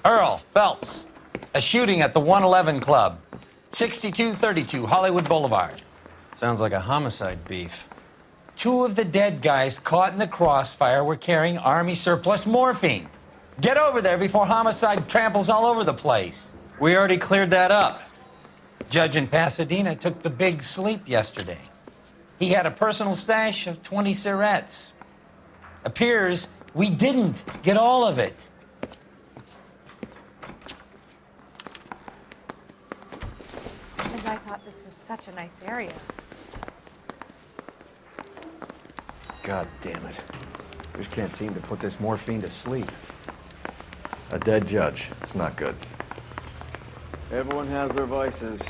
Earl Phelps, a shooting at the 111 Club, 6232 Hollywood Boulevard. Sounds like a homicide beef. Two of the dead guys caught in the crossfire were carrying Army surplus morphine. Get over there before homicide tramples all over the place. We already cleared that up. Judge in Pasadena took the big sleep yesterday. He had a personal stash of 20 cigarettes. Appears we didn't get all of it. And I thought this was such a nice area. God damn it. Just can't seem to put this morphine to sleep. A dead judge. It's not good. Everyone has their vices.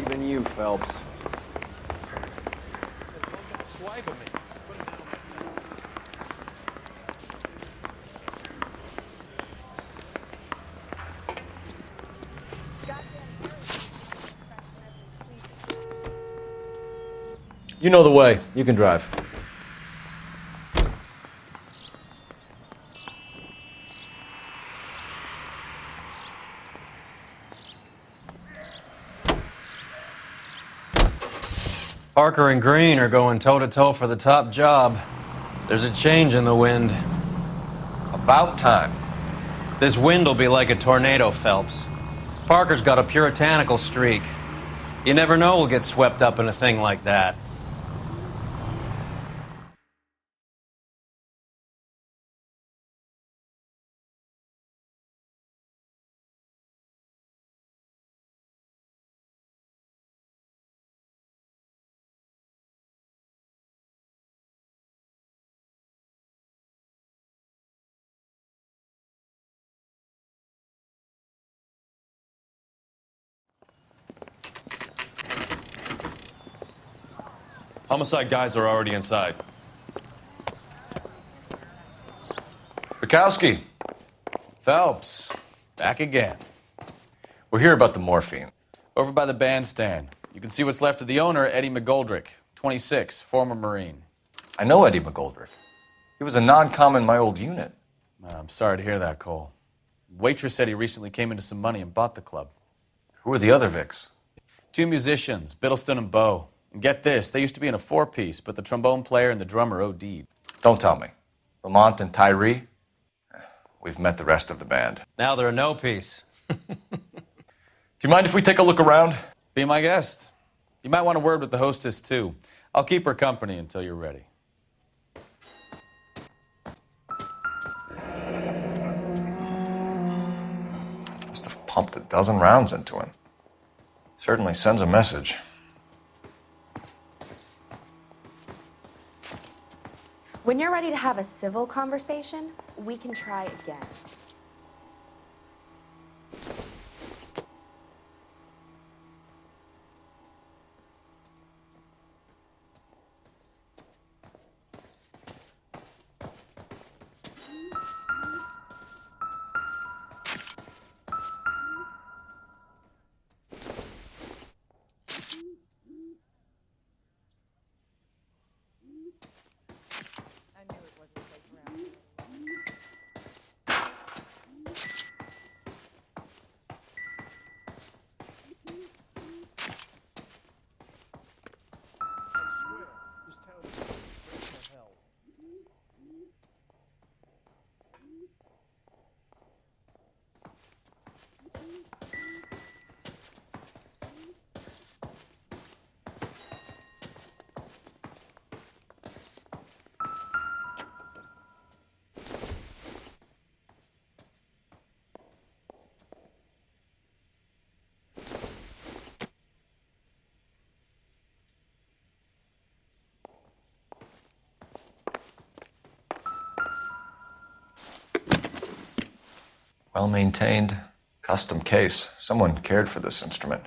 Even you, Phelps. You know the way. You can drive. Parker and Green are going toe-to-toe for the top job. There's a change in the wind. About time. This wind will be like a tornado, Phelps. Parker's got a puritanical streak. You never know we'll get swept up in a thing like that. Homicide guys are already inside. Bukowski, Phelps, back again. we're here about the morphine. Over by the bandstand. You can see what's left of the owner, Eddie McGoldrick, 26, former Marine. I know Eddie McGoldrick. He was a non-com in my old unit. I'm sorry to hear that, Cole. Waitress said he recently came into some money and bought the club. Who are the other Vics? Two musicians, Biddleston and Bowe. And get this, they used to be in a four-piece, but the trombone player and the drummer OD'd. Don't tell me. Lamont and Tyree? We've met the rest of the band. Now they're a no-piece. Do you mind if we take a look around? Be my guest. You might want a word with the hostess, too. I'll keep her company until you're ready. Must have pumped a dozen rounds into him. Certainly sends a message. When you're ready to have a civil conversation, we can try again. Well-maintained, custom case. Someone cared for this instrument.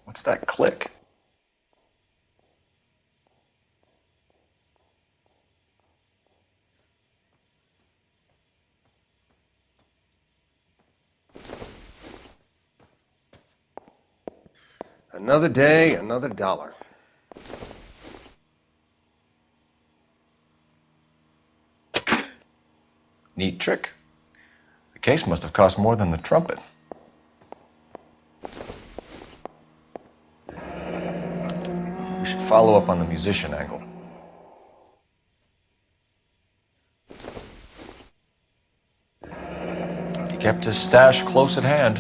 What's that click? Another day, another dollar. Neat trick. The case must have cost more than the trumpet. We should follow up on the musician angle. He kept his stash close at hand.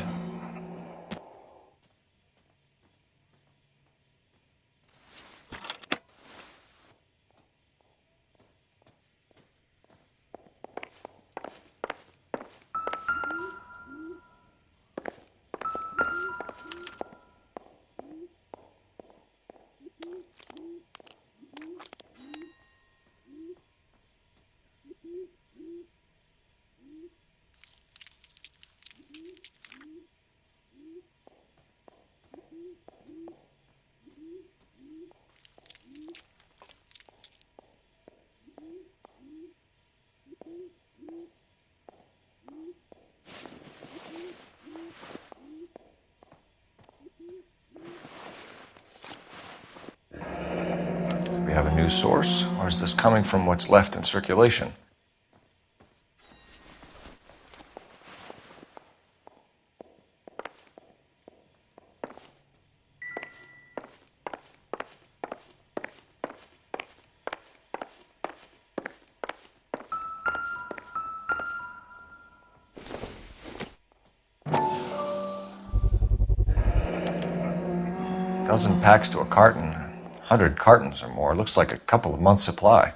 We have a new source, or is this coming from what's left in circulation? Dozen packs to a carton, 100 cartons or more. Looks like a couple of months' supply.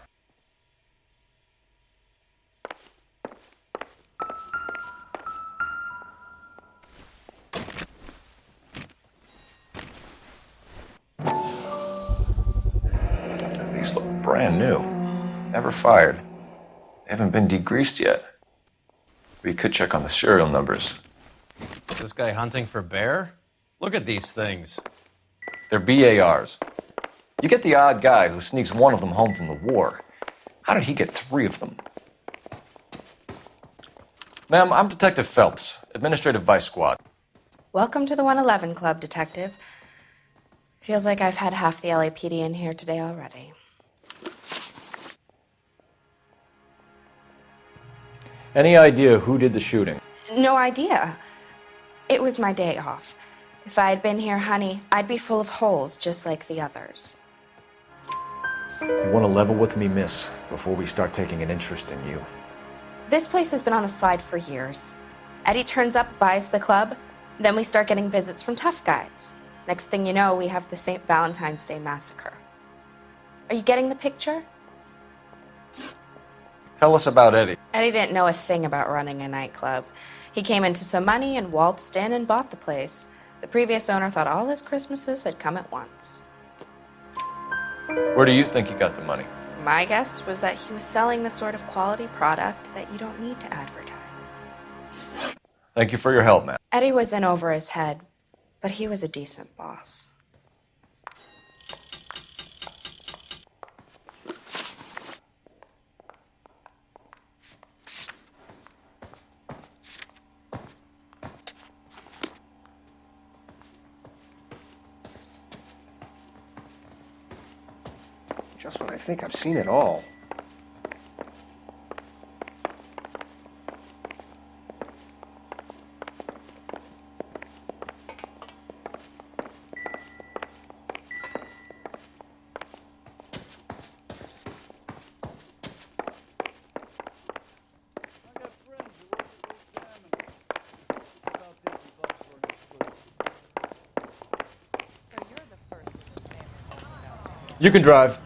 These look brand new. Never fired. They haven't been degreased yet. We could check on the serial numbers. Is this guy hunting for bear? Look at these things. They're BARs. You get the odd guy who sneaks one of them home from the war. How did he get 3 of them? Ma'am, I'm Detective Phelps, Administrative Vice Squad. Welcome to the 111 Club, Detective. Feels like I've had half the LAPD in here today already. Any idea who did the shooting? No idea. It was my day off. If I had been here, honey, I'd be full of holes just like the others. You want to level with me, miss, before we start taking an interest in you. This place has been on the slide for years. Eddie turns up, buys the club, then we start getting visits from tough guys. Next thing you know, we have the St. Valentine's Day massacre. Are you getting the picture? Tell us about Eddie. Eddie didn't know a thing about running a nightclub. He came into some money and waltzed in and bought the place. The previous owner thought all his Christmases had come at once. Where do you think he got the money? My guess was that he was selling the sort of quality product that you don't need to advertise. Thank you for your help, man. Eddie was in over his head, but he was a decent boss. Just when I think I've seen it all. You can drive.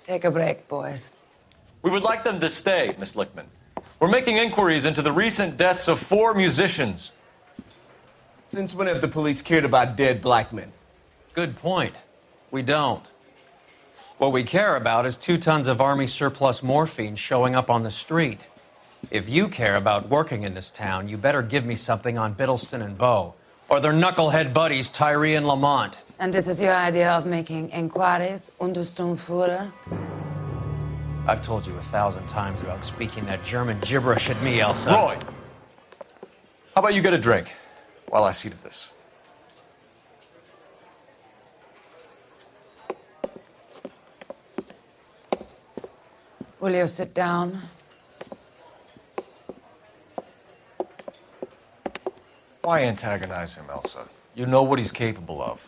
Take a break, boys. We would like them to stay, Miss Lickman. We're making inquiries into the recent deaths of 4 musicians. Since when have the police cared about dead black men? Good point. We don't. What we care about is 2 tons of Army surplus morphine showing up on the street. If you care about working in this town, you better give me something on Biddleston and Bow, or their knucklehead buddies Tyree and Lamont. And this is your idea of making inquiries under Sturmführer? I've told you 1,000 times about speaking that German gibberish at me, Elsa. Roy! How about you get a drink while I see to this? Will you sit down? Why antagonize him, Elsa? You know what he's capable of.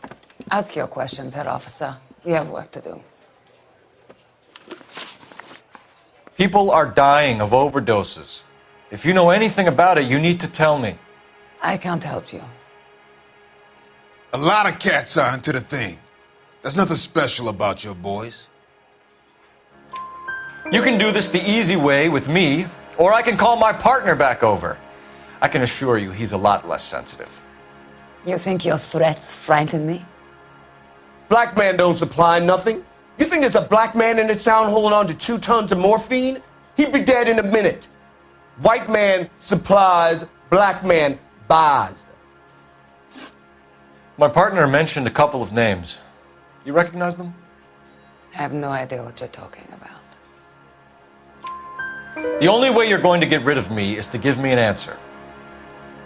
Ask your questions, head officer. We have work to do. People are dying of overdoses. If you know anything about it, you need to tell me. I can't help you. A lot of cats are into the thing. There's nothing special about your boys. You can do this the easy way with me, or I can call my partner back over. I can assure you he's a lot less sensitive. You think your threats frighten me? Black man don't supply nothing. You think there's a black man in this town holding on to 2 tons of morphine? He'd be dead in a minute. White man supplies, black man buys. My partner mentioned a couple of names. You recognize them? I have no idea what you're talking about. The only way you're going to get rid of me is to give me an answer.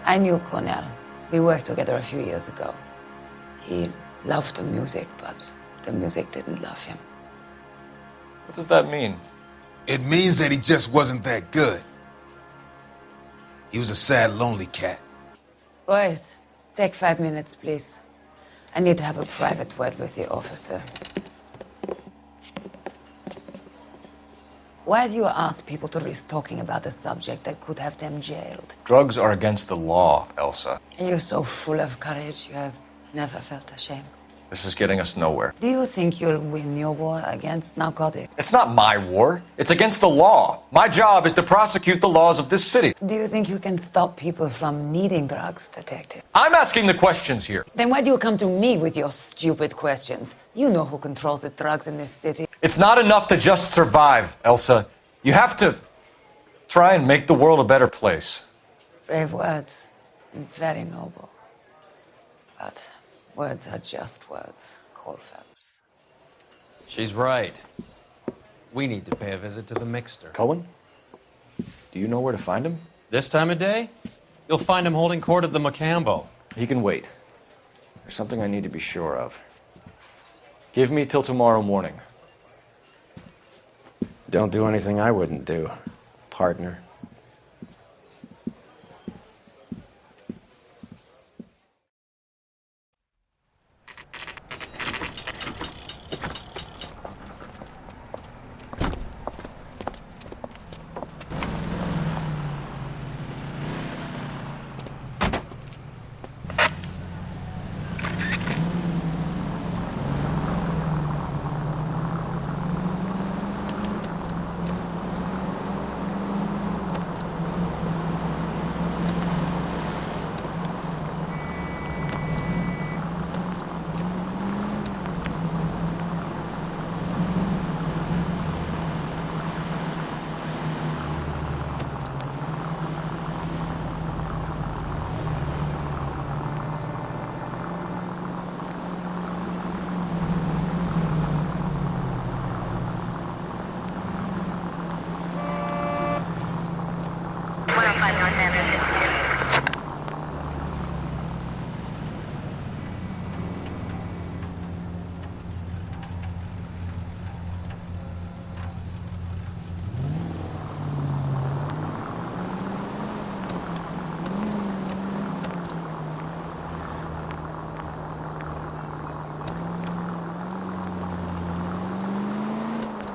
I knew Cornell. We worked together a few years ago. He loved the music, but the music didn't love him. What does that mean? It means that he just wasn't that good. He was a sad, lonely cat. Boys, take 5 minutes, please. I need to have a private word with the officer. Why do you ask people to risk talking about a subject that could have them jailed? Drugs are against the law, Elsa. You're so full of courage, you have never felt ashamed. This is getting us nowhere. Do you think you'll win your war against narcotics? It's not my war. It's against the law. My job is to prosecute the laws of this city. Do you think you can stop people from needing drugs, detective? I'm asking the questions here. Then why do you come to me with your stupid questions? You know who controls the drugs in this city. It's not enough to just survive, Elsa. You have to try and make the world a better place. Brave words, and very noble. But words are just words, Coalfellas. She's right. We need to pay a visit to the Mixter. Cohen? Do you know where to find him? This time of day, you'll find him holding court at the Macambo. He can wait. There's something I need to be sure of. Give me till tomorrow morning. Don't do anything I wouldn't do, partner.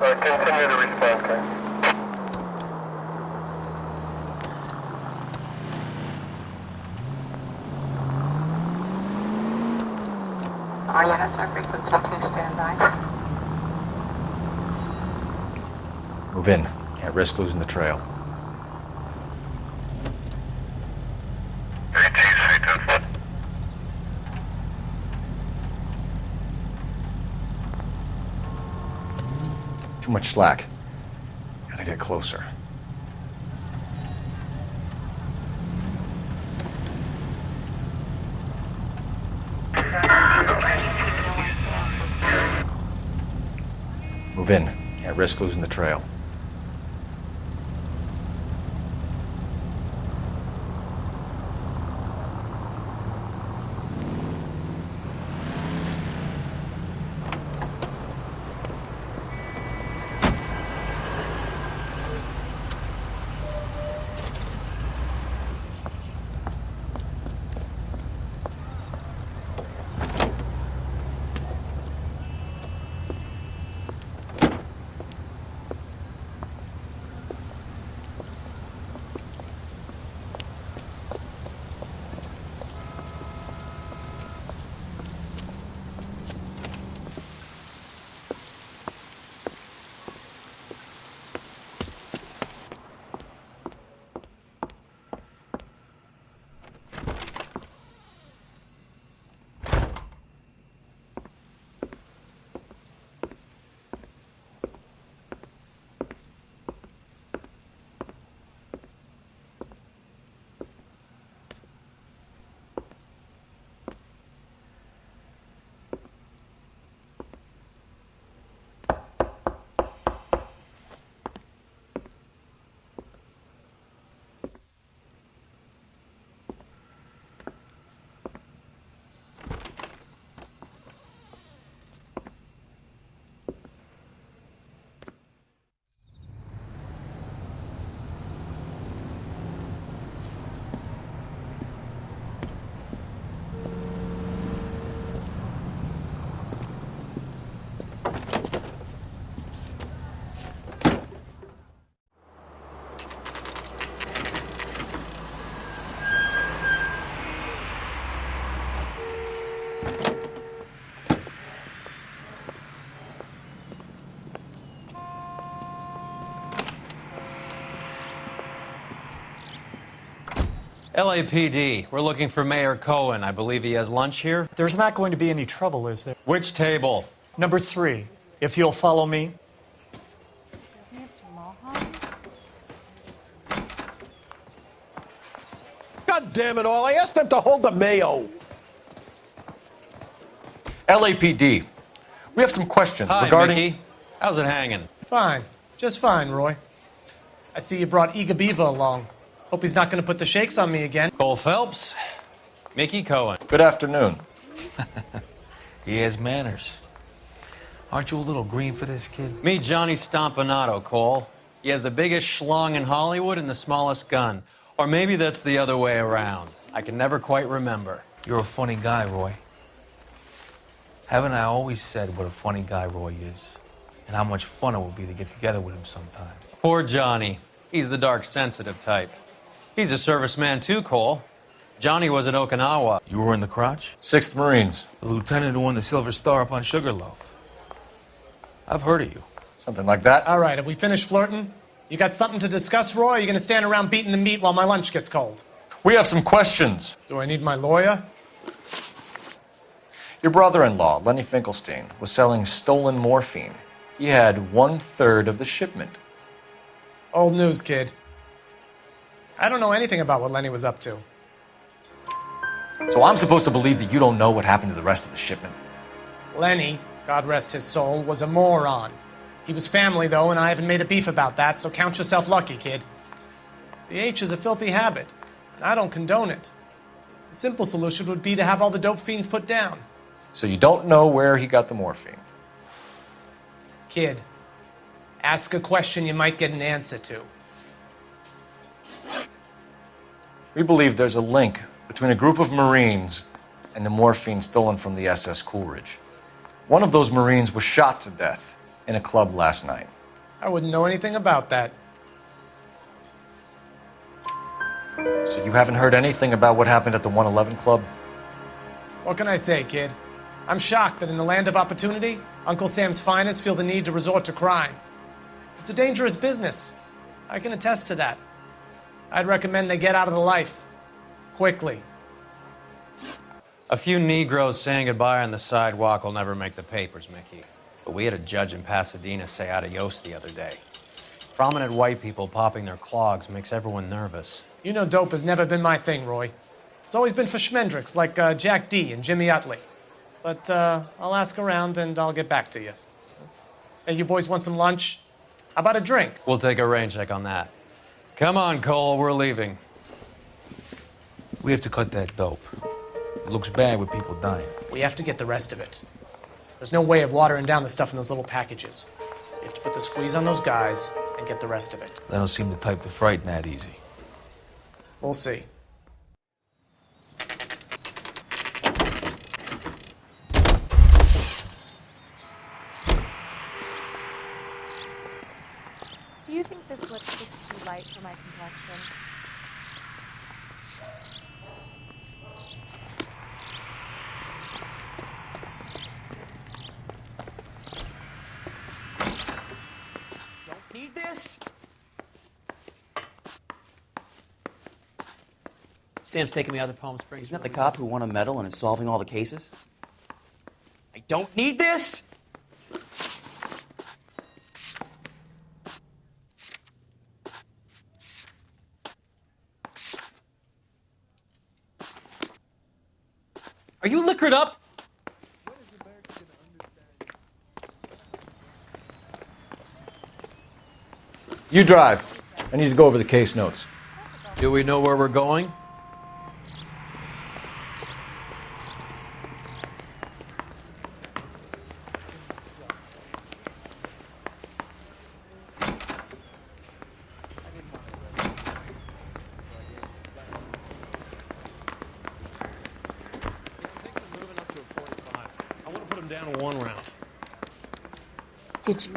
Continue to respond, guys. All units are frequency 2 standby. Move in. Can't risk losing the trail. Too much slack. Gotta get closer. Move in. Can't risk losing the trail. LAPD, we're looking for Mayor Cohen. I believe he has lunch here. There's not going to be any trouble, is there? Which table? Number 3, if you'll follow me. God damn it all, I asked them to hold the mayo. LAPD, we have some questions Hi, regarding... Mickey. How's it hanging? Fine. Just fine, Roy. I see you brought Iga Beaver along. Hope he's not going to put the shakes on me again. Cole Phelps, Mickey Cohen. Good afternoon. He has manners. Aren't you a little green for this kid? Meet Johnny Stompanato, Cole. He has the biggest schlong in Hollywood and the smallest gun. Or maybe that's the other way around. I can never quite remember. You're a funny guy, Roy. Haven't I always said what a funny guy Roy is? And how much fun it would be to get together with him sometime. Poor Johnny. He's the dark, sensitive type. He's a serviceman too, Cole. Johnny was at Okinawa. You were in the crotch? 6th Marines. The lieutenant who won the Silver Star up on Sugarloaf. I've heard of you. Something like that. All right, have we finished flirting? You got something to discuss, Roy? Or are you going to stand around beating the meat while my lunch gets cold? We have some questions. Do I need my lawyer? Your brother-in-law, Lenny Finkelstein, was selling stolen morphine. He had 1/3 of the shipment. Old news, kid. I don't know anything about what Lenny was up to. So I'm supposed to believe that you don't know what happened to the rest of the shipment? Lenny, God rest his soul, was a moron. He was family, though, and I haven't made a beef about that, so count yourself lucky, kid. The H is a filthy habit, and I don't condone it. The simple solution would be to have all the dope fiends put down. So you don't know where he got the morphine? Kid, ask a question you might get an answer to. We believe there's a link between a group of Marines and the morphine stolen from the SS Coolidge. One of those Marines was shot to death in a club last night. I wouldn't know anything about that. So you haven't heard anything about what happened at the 111 Club? What can I say, kid? I'm shocked that in the land of opportunity, Uncle Sam's finest feel the need to resort to crime. It's a dangerous business. I can attest to that. I'd recommend they get out of the life. Quickly. A few Negroes saying goodbye on the sidewalk will never make the papers, Mickey. But we had a judge in Pasadena say adios the other day. Prominent white people popping their clogs makes everyone nervous. You know dope has never been my thing, Roy. It's always been for schmendricks like Jack D. and Jimmy Utley. But I'll ask around and I'll get back to you. Hey, you boys want some lunch? How about a drink? We'll take a rain check on that. Come on, Cole, we're leaving. We have to cut that dope. It looks bad with people dying. We have to get the rest of it. There's no way of watering down the stuff in those little packages. You have to put the squeeze on those guys and get the rest of it. They don't seem the type to frighten that easy. We'll see. Do you think this lipstick's too light for my complexion? Don't need this? Sam's taking me out to Palm Springs. Isn't that the cop who won a medal and is solving all the cases? I don't need this? Are you liquored up? You drive. I need to go over the case notes. Do we know where we're going? Down to one round. Did you?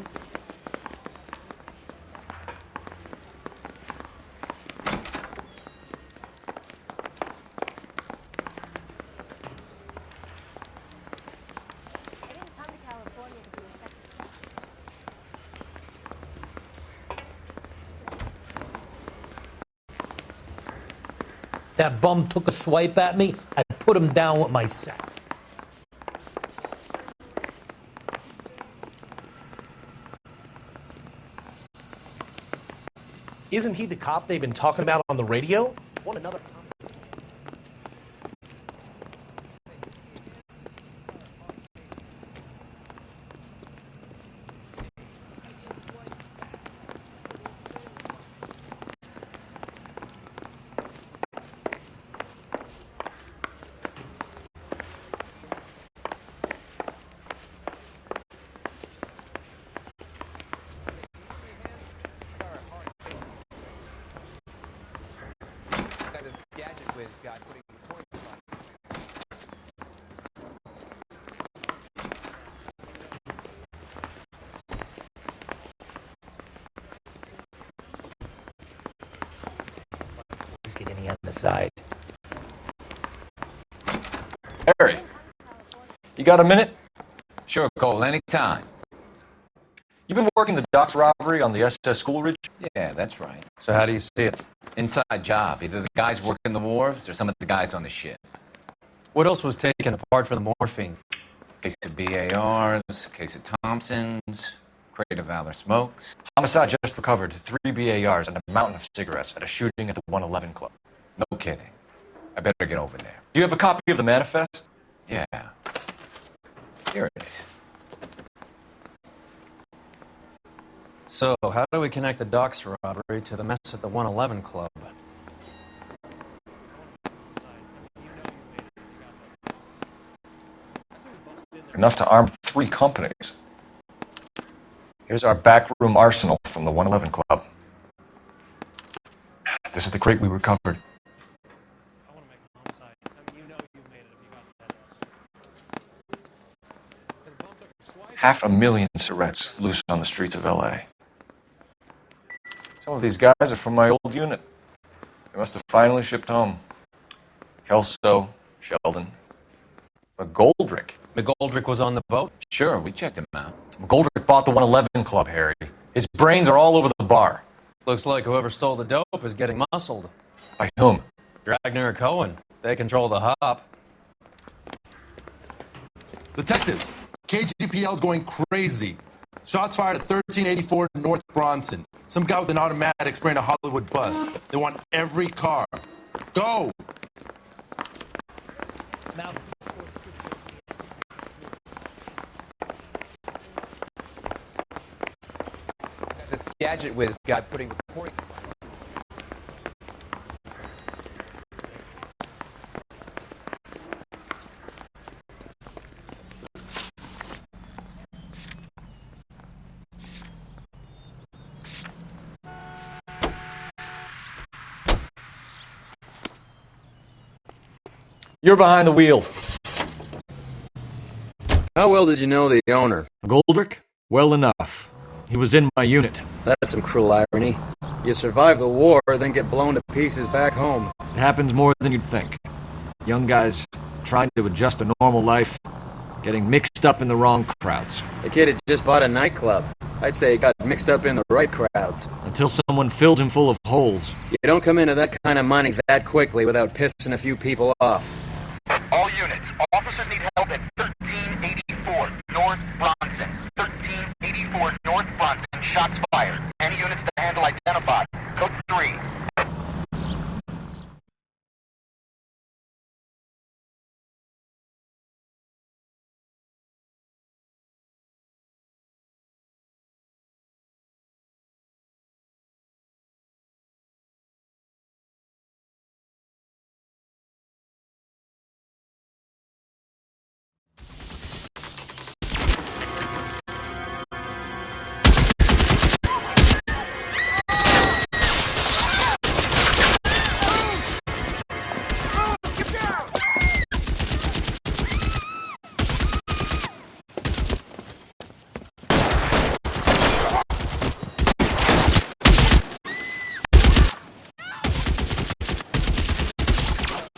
That bum took a swipe at me. I put him down with my sack. Isn't he the cop they've been talking about on the radio? Want another? Get any on the side. Harry, you got a minute? Sure, Cole, anytime. You've been working the docks robbery on the SS Coolidge? Yeah, that's right. So how do you see it? Inside job. Either the guys working the wharves or some of the guys on the ship. What else was taken apart from the morphine? Case of BARs, case of Thompsons, crate of Valor smokes. Homicide just recovered 3 BARs and a mountain of cigarettes at a shooting at the 111 Club. No kidding. I better get over there. Do you have a copy of the manifest? Yeah. Here it is. So, how do we connect the docks robbery to the mess at the 111 Club? Enough to arm 3 companies. Here's our backroom arsenal from the 111 Club. This is the crate we recovered. $500,000 cigarettes loose on the streets of L.A. Some of these guys are from my old unit. They must have finally shipped home. Kelso, Sheldon, McGoldrick. McGoldrick was on the boat? Sure, we checked him out. McGoldrick bought the 111 Club, Harry. His brains are all over the bar. Looks like whoever stole the dope is getting muscled. By whom? Dragner or Cohen. They control the hop. Detectives, KGPL's going crazy. Shots fired at 1384 North Bronson. Some guy with an automatic spraying a Hollywood bus. They want every car. Go! Now, This gadget whiz guy putting recording. You're behind the wheel. How well did you know the owner? Goldrick? Well enough. He was in my unit. That's some cruel irony. You survive the war, then get blown to pieces back home. It happens more than you'd think. Young guys trying to adjust to normal life, getting mixed up in the wrong crowds. The kid had just bought a nightclub. I'd say he got mixed up in the right crowds. Until someone filled him full of holes. You don't come into that kind of money that quickly without pissing a few people off. All units, officers need help at 1384 North Bronson. 1384 North Bronson, shots fired. Any units to handle identified. Code 3.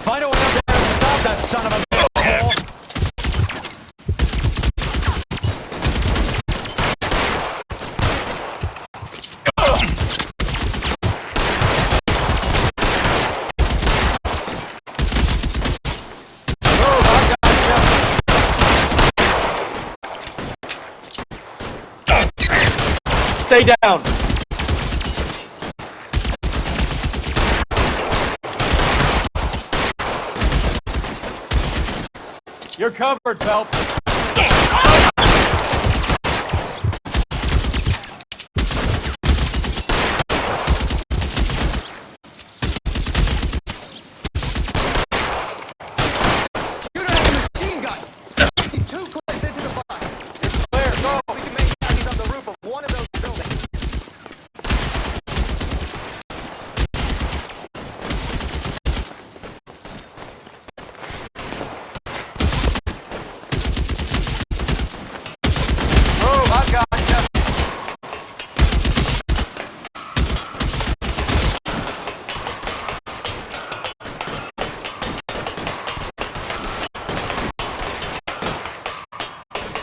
Find a way up there and stop that son of a bitch! Stay down! You're covered, Phelps.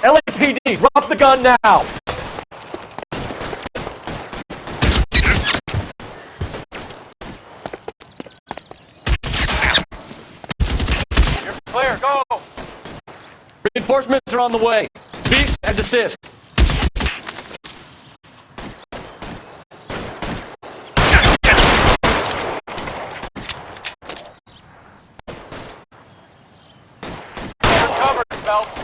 LAPD, drop the gun now! You're clear, go! Reinforcements are on the way. Cease and desist. You're covered, Phelps.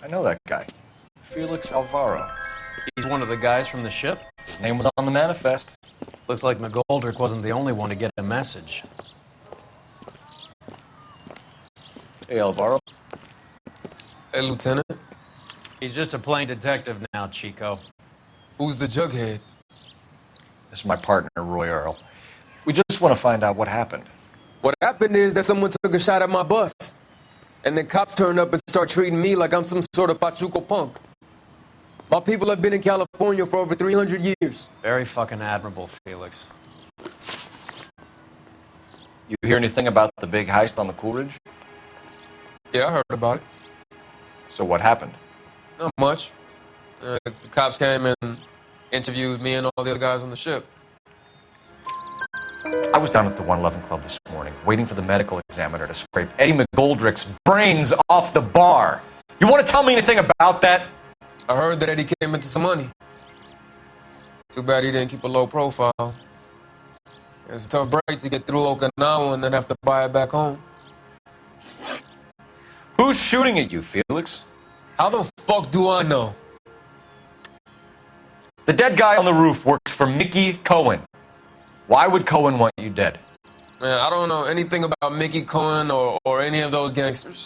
I know that guy. Felix Alvaro. He's one of the guys from the ship? His name was on the manifest. Looks like McGoldrick wasn't the only one to get a message. Hey, Alvaro. Hey, Lieutenant. He's just a plain detective now, Chico. Who's the jughead? This is my partner, Roy Earl. We just want to find out what happened. What happened is that someone took a shot at my bus. And then cops turned up and start treating me like I'm some sort of Pachuco punk. My people have been in California for over 300 years. Very fucking admirable, Felix. You hear anything about the big heist on the Coolidge? Yeah, I heard about it. So what happened? Not much. The cops came and interviewed me and all the other guys on the ship. I was down at the 111 Club this morning, waiting for the medical examiner to scrape Eddie McGoldrick's brains off the bar. You want to tell me anything about that? I heard that Eddie came into some money. Too bad he didn't keep a low profile. It was a tough break to get through Okinawa and then have to buy it back home. Who's shooting at you, Felix? How the fuck do I know? The dead guy on the roof works for Mickey Cohen. Why would Cohen want you dead? Man, I don't know anything about Mickey Cohen or any of those gangsters.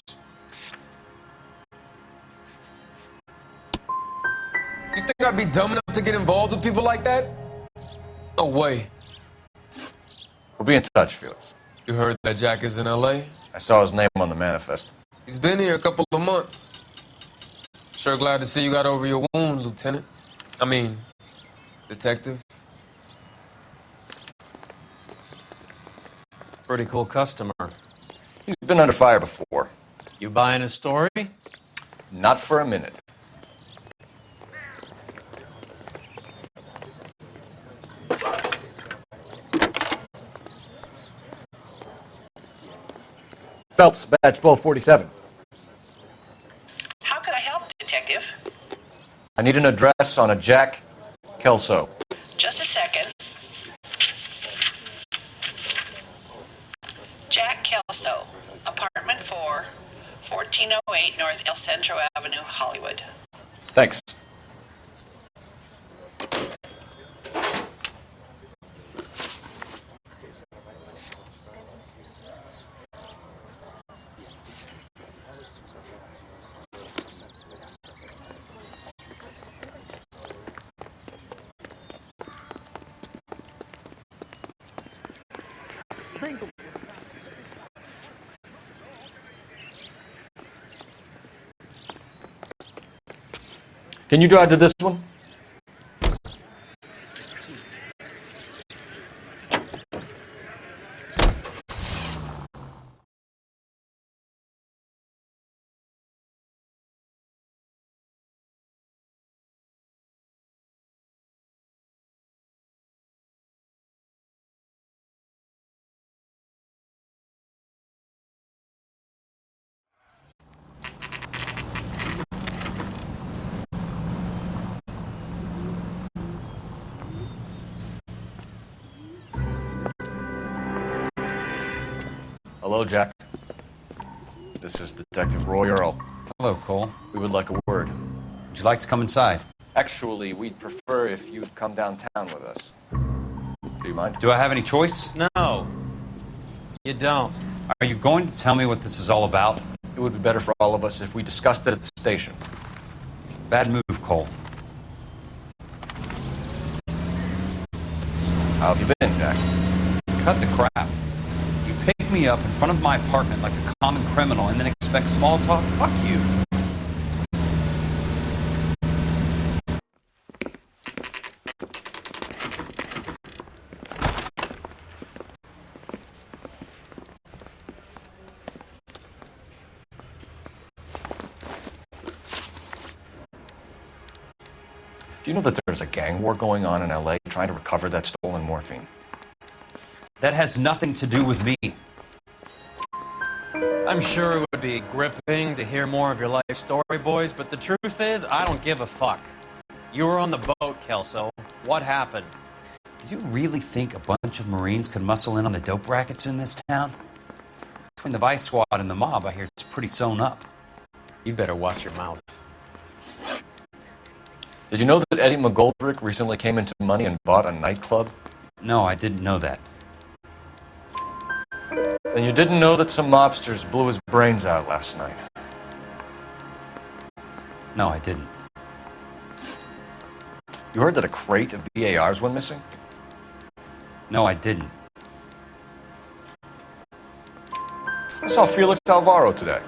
You think I'd be dumb enough to get involved with people like that? No way. We'll be in touch, Felix. You heard that Jack is in L.A.? I saw his name on the manifest. He's been here a couple of months. Sure glad to see you got over your wound, Lieutenant. I mean, Detective. Pretty cool customer. He's been under fire before. You buying his story? Not for a minute. Phelps, badge 1247. How can I help, Detective? I need an address on a Jack Kelso. Just a second. Jack Kelso, apartment 4, 1408 North El Centro Avenue, Hollywood. Thanks. Can you drive to this one? Hello, Jack. This is Detective Roy Earl. Hello, Cole. We would like a word. Would you like to come inside? Actually, we'd prefer if you'd come downtown with us. Do you mind? Do I have any choice? No. You don't. Are you going to tell me what this is all about? It would be better for all of us if we discussed it at the station. Bad move, Cole. How have you been, Jack? Cut the crap. You pick me up in front of my apartment like a common criminal and then expect small talk? Fuck you. Do you know that there's a gang war going on in L.A. trying to recover that stolen morphine? That has nothing to do with me. I'm sure it would be gripping to hear more of your life story, boys, but the truth is, I don't give a fuck. You were on the boat, Kelso. What happened? Do you really think a bunch of Marines could muscle in on the dope rackets in this town? Between the Vice Squad and the mob, I hear it's pretty sewn up. You better watch your mouth. Did you know that Eddie McGoldrick recently came into money and bought a nightclub? No, I didn't know that. Then you didn't know that some mobsters blew his brains out last night. No, I didn't. You heard that a crate of BARs went missing? No, I didn't. I saw Felix Alvaro today.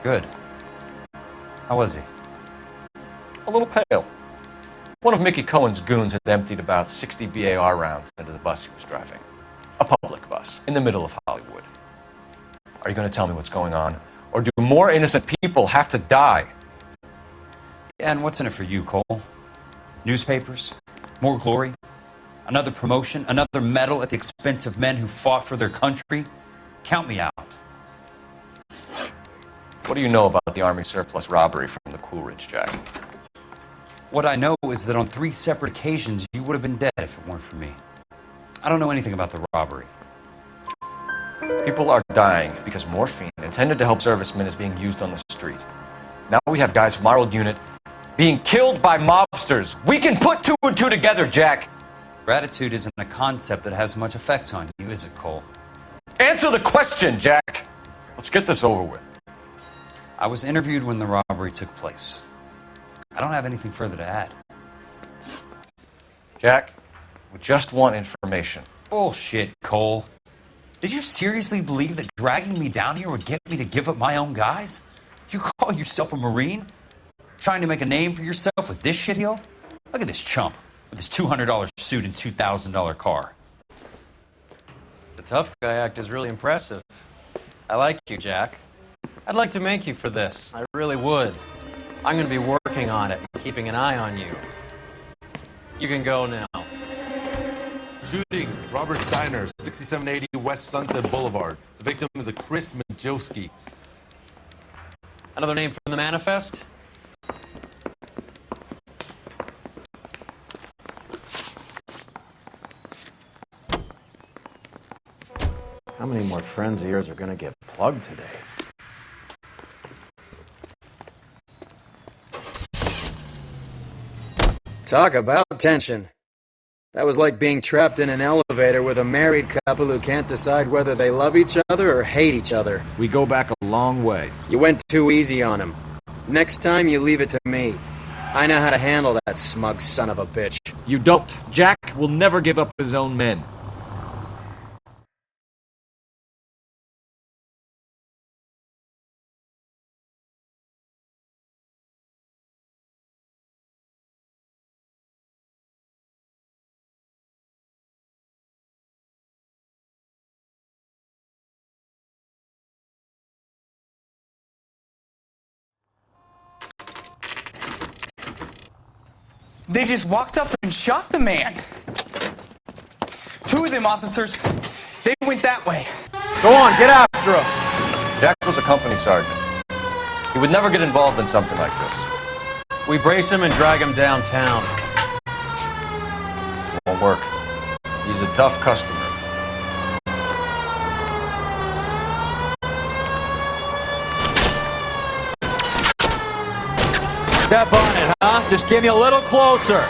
Good. How was he? A little pale. One of Mickey Cohen's goons had emptied about 60 BAR rounds into the bus he was driving. A public bus, in the middle of Hollywood. Are you going to tell me what's going on? Or do more innocent people have to die? Yeah, and what's in it for you, Cole? Newspapers? More glory? Another promotion? Another medal at the expense of men who fought for their country? Count me out. What do you know about the Army surplus robbery from the Coolidge, Jack? What I know is that on 3 separate occasions, you would have been dead if it weren't for me. I don't know anything about the robbery. People are dying because morphine intended to help servicemen is being used on the street. Now we have guys from our old unit being killed by mobsters. We can put 2 and 2 together, Jack. Gratitude isn't a concept that has much effect on you, is it, Cole? Answer the question, Jack. Let's get this over with. I was interviewed when the robbery took place. I don't have anything further to add. Jack, we just want information. Bullshit, Cole. Did you seriously believe that dragging me down here would get me to give up my own guys? You call yourself a Marine? Trying to make a name for yourself with this shitheel? Look at this chump with his $200 suit and $2,000 car. The tough guy act is really impressive. I like you, Jack. I'd like to make you for this. I really would. I'm going to be working on it and keeping an eye on you. You can go now. Shooting, Robert Steiner, 6780 West Sunset Boulevard. The victim is a Chris Majowski. Another name from the manifest? How many more friends of yours are gonna get plugged today? Talk about tension. That was like being trapped in an elevator with a married couple who can't decide whether they love each other or hate each other. We go back a long way. You went too easy on him. Next time, you leave it to me. I know how to handle that smug son of a bitch. You don't. Jack will never give up his own men. They just walked up and shot the man. 2 of them officers, they went that way. Go on, get after him. Jack was a company sergeant. He would never get involved in something like this. We brace him and drag him downtown. Won't work. He's a tough customer. Step on it, huh? Just give me a little closer.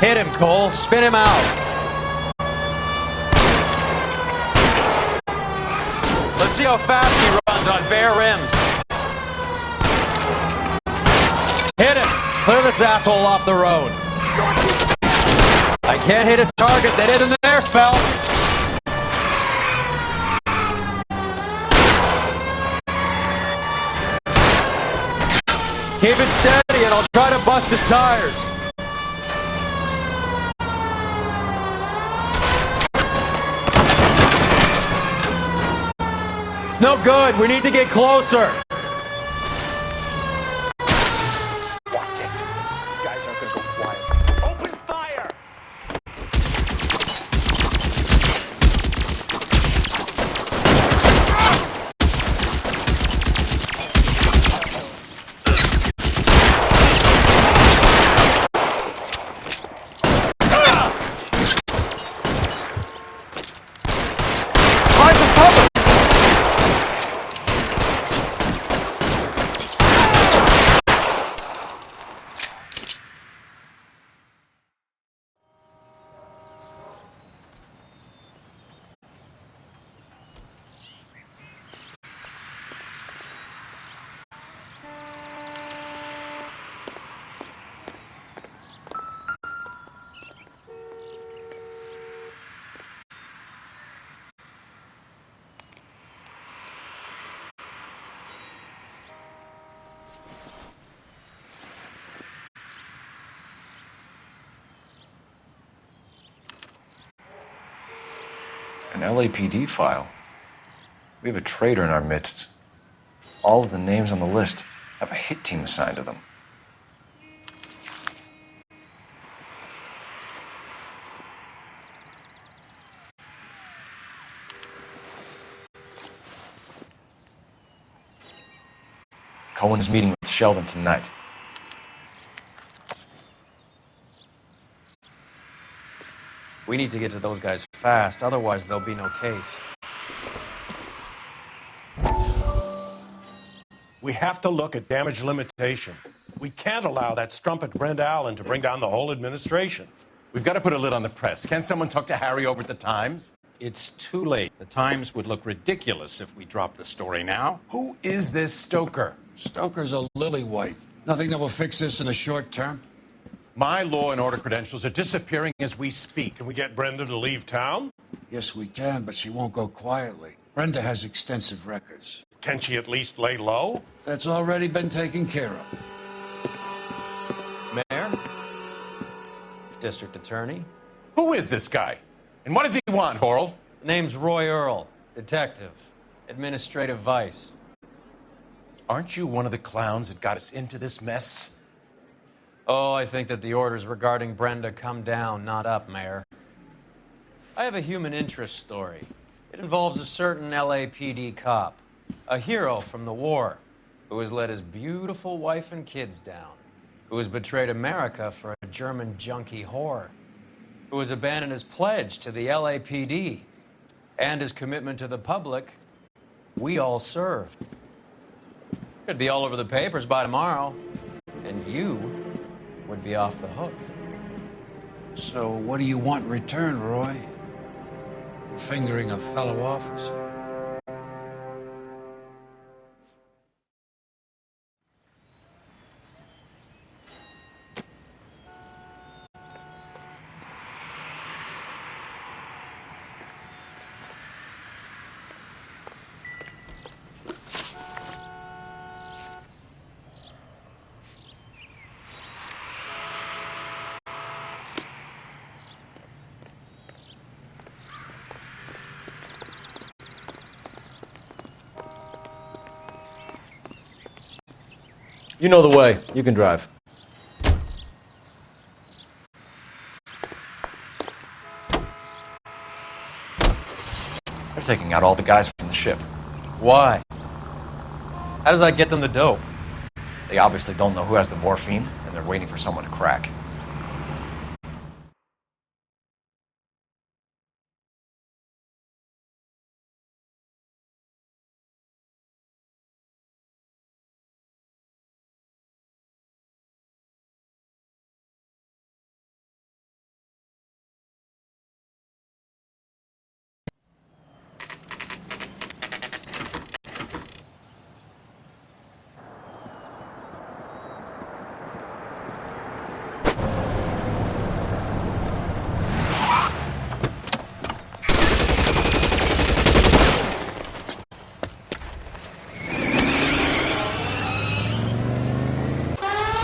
Hit him, Cole. Spin him out. Let's see how fast he runs on bare rims. Hit him. Clear this asshole off the road. I can't hit a target that isn't there, Phelps. Keep it steady and I'll try to bust his tires. It's no good. We need to get closer. Watch it. These guys aren't gonna go quiet. Open fire! An LAPD file. We have a traitor in our midst. All of the names on the list have a hit team assigned to them. Cohen is meeting with Sheldon tonight. We need to get to those guys fast, otherwise there'll be no case. We have to look at damage limitation. We can't allow that strumpet Brenda Allen to bring down the whole administration. We've got to put a lid on the press. Can't someone talk to Harry over at the Times? It's too late. The Times would look ridiculous if we dropped the story now. Who is this Stoker? Stoker's a lily-white. Nothing that will fix this in the short term. My law and order credentials are disappearing as we speak. Can we get Brenda to leave town? Yes, we can, but she won't go quietly. Brenda has extensive records. Can she at least lay low? That's already been taken care of. Mayor? District Attorney? Who is this guy? And what does he want, Horrell? Name's Roy Earl, detective, administrative vice. Aren't you one of the clowns that got us into this mess? Oh, I think that the orders regarding Brenda come down, not up, Mayor. I have a human interest story. It involves a certain LAPD cop, a hero from the war, who has let his beautiful wife and kids down, who has betrayed America for a German junkie whore, who has abandoned his pledge to the LAPD and his commitment to the public. We all served. Could be all over the papers by tomorrow, and you would be off the hook. So what do you want in return, Roy? Fingering a fellow officer? You know the way. You can drive. They're taking out all the guys from the ship. Why? How does that get them the dope? They obviously don't know who has the morphine, and they're waiting for someone to crack.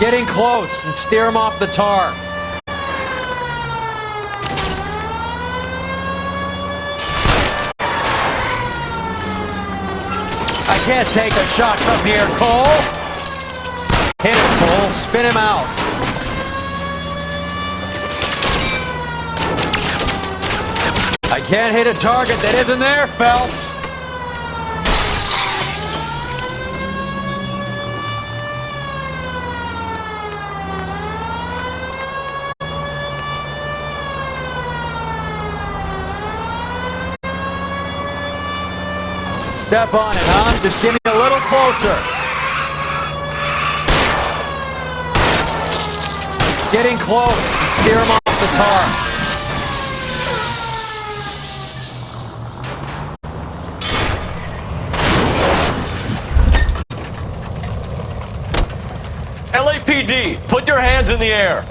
Getting close and steer him off the tar. I can't take a shot from here, Cole. Hit him, Cole. Spin him out. I can't hit a target that isn't there, Phelps. Step on it, huh? Just give me a little closer. Getting close and steer him off the tar. LAPD, put your hands in the air.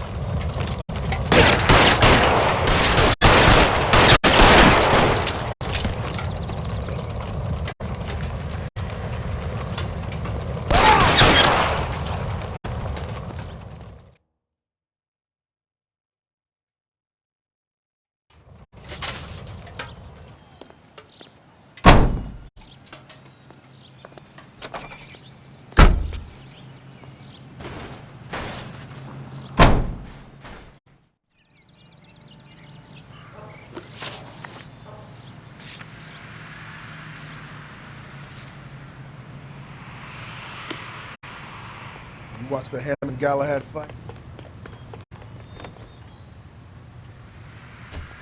You watched the Hammond Galahad fight?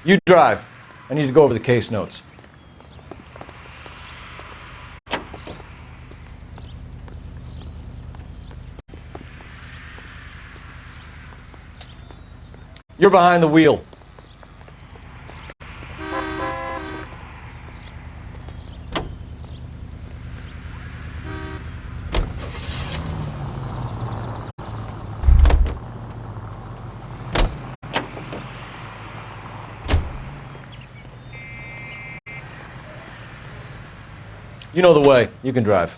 You drive. I need to go over the case notes. You're behind the wheel. You know the way. You can drive.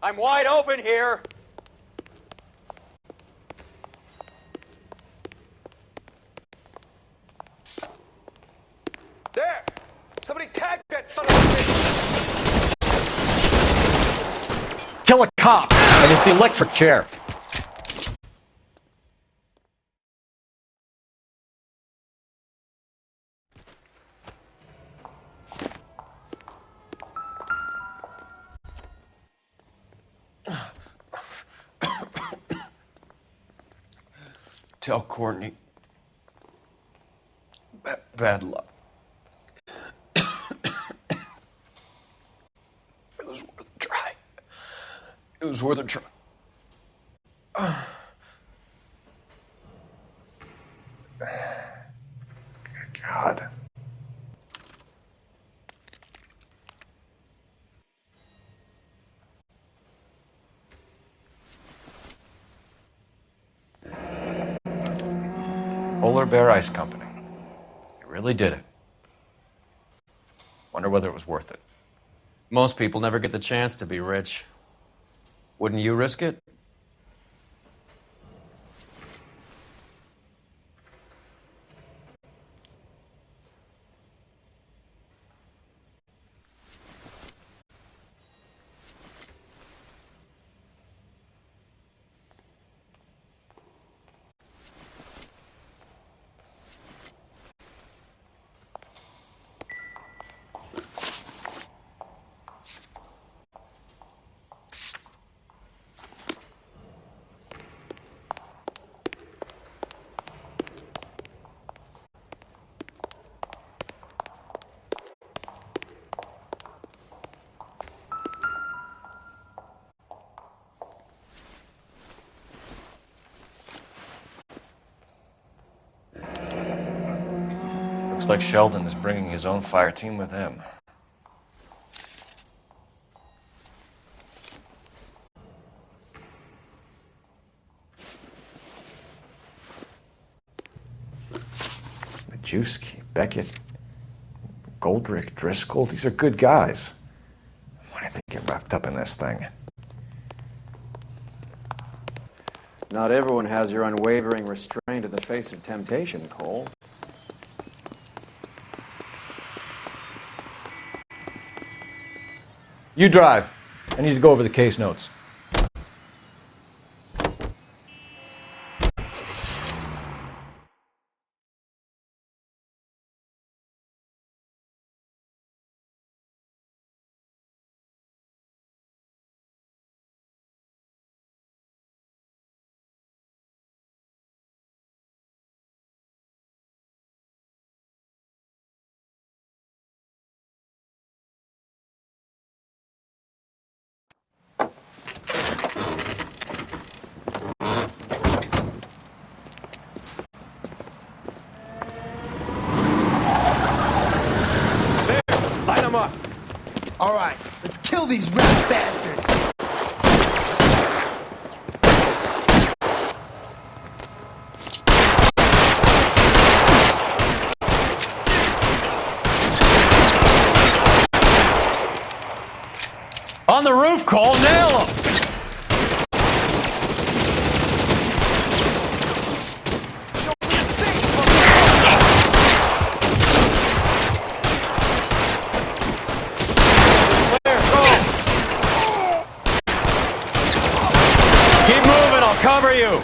I'm wide open here. There! Somebody tag that son of a bitch! Kill a cop, and it's the electric chair. Tell Courtney. Bad luck. It was worth a try. It was worth a try. God. Polar Bear Ice Company. You really did it. Wonder whether it was worth it. Most people never get the chance to be rich. Wouldn't you risk it? Looks like Sheldon is bringing his own fire team with him. Majewski, Beckett, Goldrick, Driscoll, these are good guys. Why did they get wrapped up in this thing? Not everyone has your unwavering restraint in the face of temptation, Cole. You drive. I need to go over the case notes. Line them up. All right, let's kill these rat bastards. On the roof, Cole, nail him! Keep moving, I'll cover you.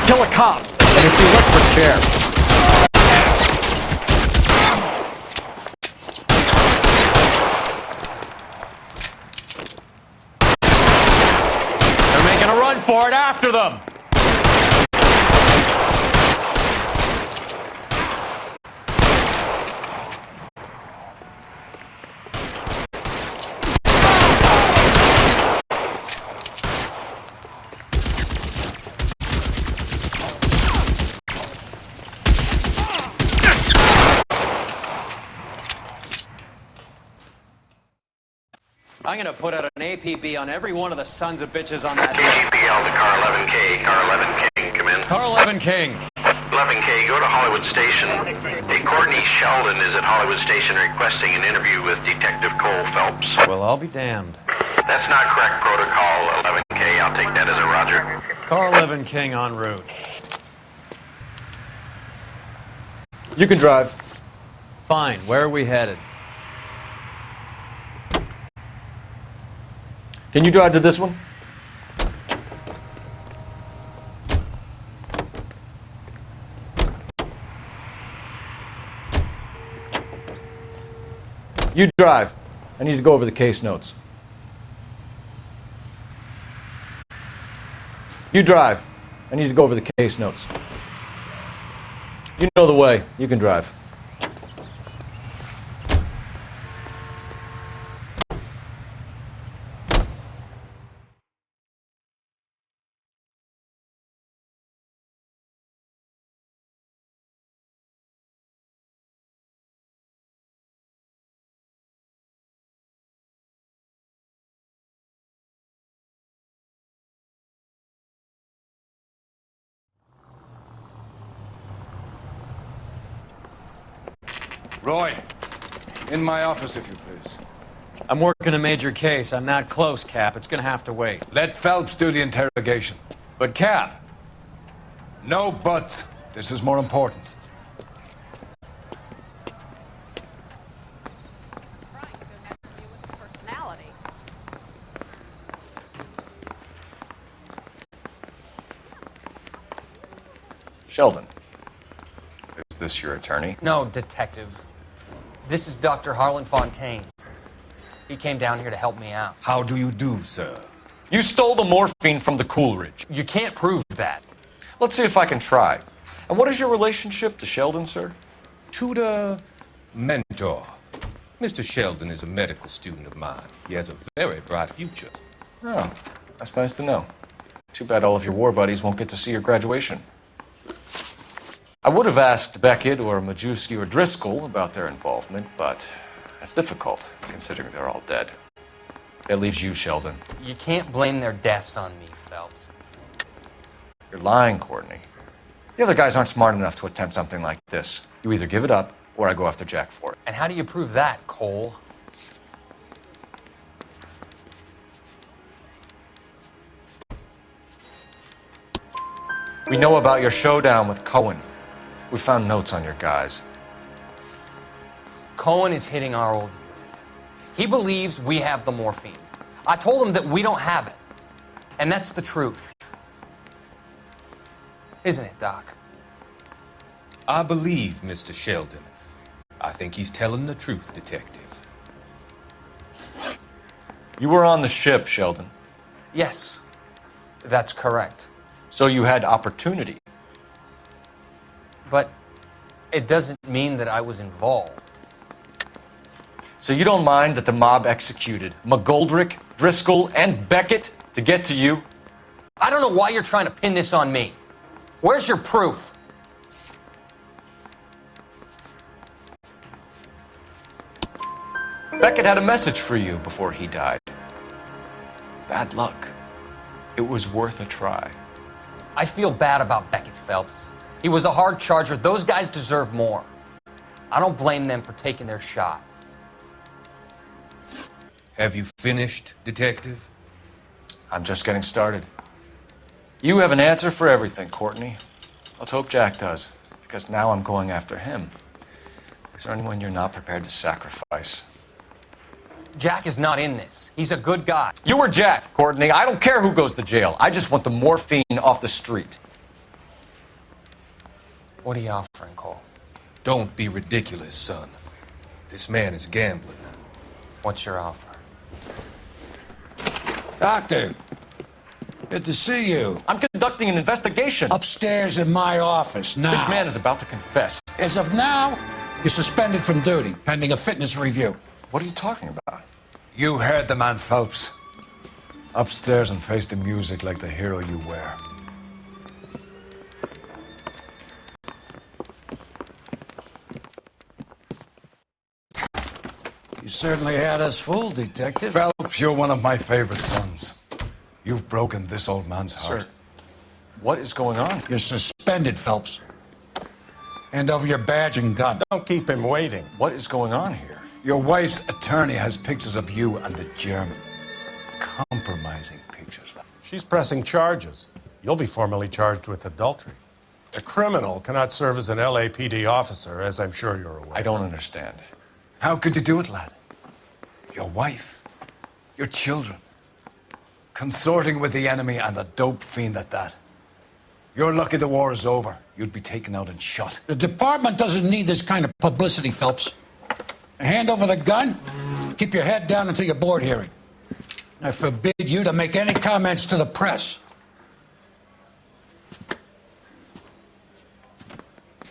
Kill a cop! And it's the electric chair. They're making a run for it after them. I'm gonna put out an APB on every one of the sons of bitches on that hill. KGPL to car 11K. Car 11 King, come in. Car 11 King. 11K, go to Hollywood Station. Hey, Courtney Sheldon is at Hollywood Station requesting an interview with Detective Cole Phelps. Well, I'll be damned. That's not correct protocol, 11K. I'll take that as a roger. Car 11 King en route. You can drive. Fine, where are we headed? Can you drive to this one? You drive. I need to go over the case notes. You drive. I need to go over the case notes. You know the way. You can drive. Roy, in my office, if you please. I'm working a major case. I'm not close, Cap. It's gonna have to wait. Let Phelps do the interrogation. But, Cap. No buts. This is more important. Sheldon, is this your attorney? No, detective. This is Dr. Harlan Fontaine. He came down here to help me out. How do you do, sir? You stole the morphine from the Coolidge. You can't prove that. Let's see if I can try. And what is your relationship to Sheldon, sir? Tutor, mentor. Mr. Sheldon is a medical student of mine. He has a very bright future. Oh, that's nice to know. Too bad all of your war buddies won't get to see your graduation. I would have asked Beckett or Majewski or Driscoll about their involvement, but that's difficult, considering they're all dead. That leaves you, Sheldon. You can't blame their deaths on me, Phelps. You're lying, Courtney. The other guys aren't smart enough to attempt something like this. You either give it up, or I go after Jack for it. And how do you prove that, Cole? We know about your showdown with Cohen. We found notes on your guys. Cohen is hitting our old unit. He believes we have the morphine. I told him that we don't have it. And that's the truth. Isn't it, Doc? I believe Mr. Sheldon. I think he's telling the truth, Detective. You were on the ship, Sheldon. Yes, that's correct. So you had opportunity. But it doesn't mean that I was involved. So you don't mind that the mob executed McGoldrick, Driscoll, and Beckett to get to you? I don't know why you're trying to pin this on me. Where's your proof? Beckett had a message for you before he died. Bad luck. It was worth a try. I feel bad about Beckett, Phelps. He was a hard charger. Those guys deserve more. I don't blame them for taking their shot. Have you finished, Detective? I'm just getting started. You have an answer for everything, Courtney. Let's hope Jack does, because now I'm going after him. Is there anyone you're not prepared to sacrifice? Jack is not in this. He's a good guy. You were Jack, Courtney. I don't care who goes to jail. I just want the morphine off the street. What are you offering, Cole? Don't be ridiculous, son. This man is gambling. What's your offer? Doctor, good to see you. I'm conducting an investigation. Upstairs in my office now. This man is about to confess. As of now, you're suspended from duty, pending a fitness review. What are you talking about? You heard the man, Phelps. Upstairs and face the music like the hero you were. You certainly had us fooled, Detective. Phelps, you're one of my favorite sons. You've broken this old man's heart. Sir, what is going on? You're suspended, Phelps. Hand over your badge and gun. Don't keep him waiting. What is going on here? Your wife's attorney has pictures of you and the German. Compromising pictures. She's pressing charges. You'll be formally charged with adultery. A criminal cannot serve as an LAPD officer, as I'm sure you're aware. I don't understand. How could you do it, lad? Your wife, your children, consorting with the enemy and a dope fiend at that. You're lucky the war is over. You'd be taken out and shot. The department doesn't need this kind of publicity, Phelps. Hand over the gun, keep your head down until your board hearing. I forbid you to make any comments to the press.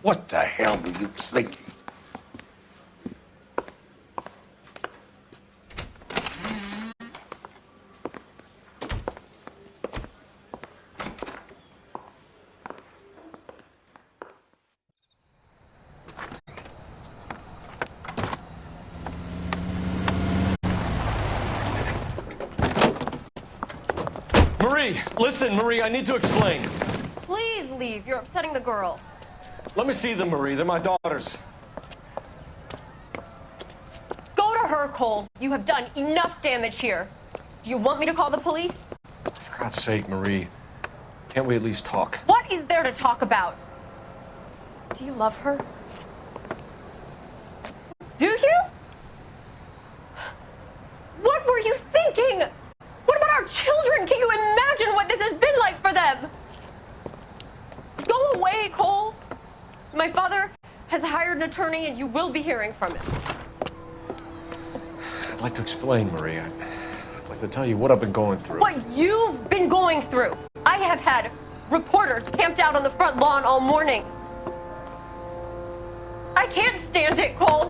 What the hell were you thinking? Marie, listen, Marie, I need to explain. Please leave. You're upsetting the girls. Let me see them, Marie. They're my daughters. Go to her, Cole. You have done enough damage here. Do you want me to call the police? For God's sake, Marie. Can't we at least talk? What is there to talk about? Do you love her? Do you? What were you thinking? What about our children? Can you imagine what this has been like for them? Go away, Cole. My father has hired an attorney and you will be hearing from him. I'd like to explain, Marie. I'd like to tell you what I've been going through. What you've been going through. I have had reporters camped out on the front lawn all morning. I can't stand it, Cole.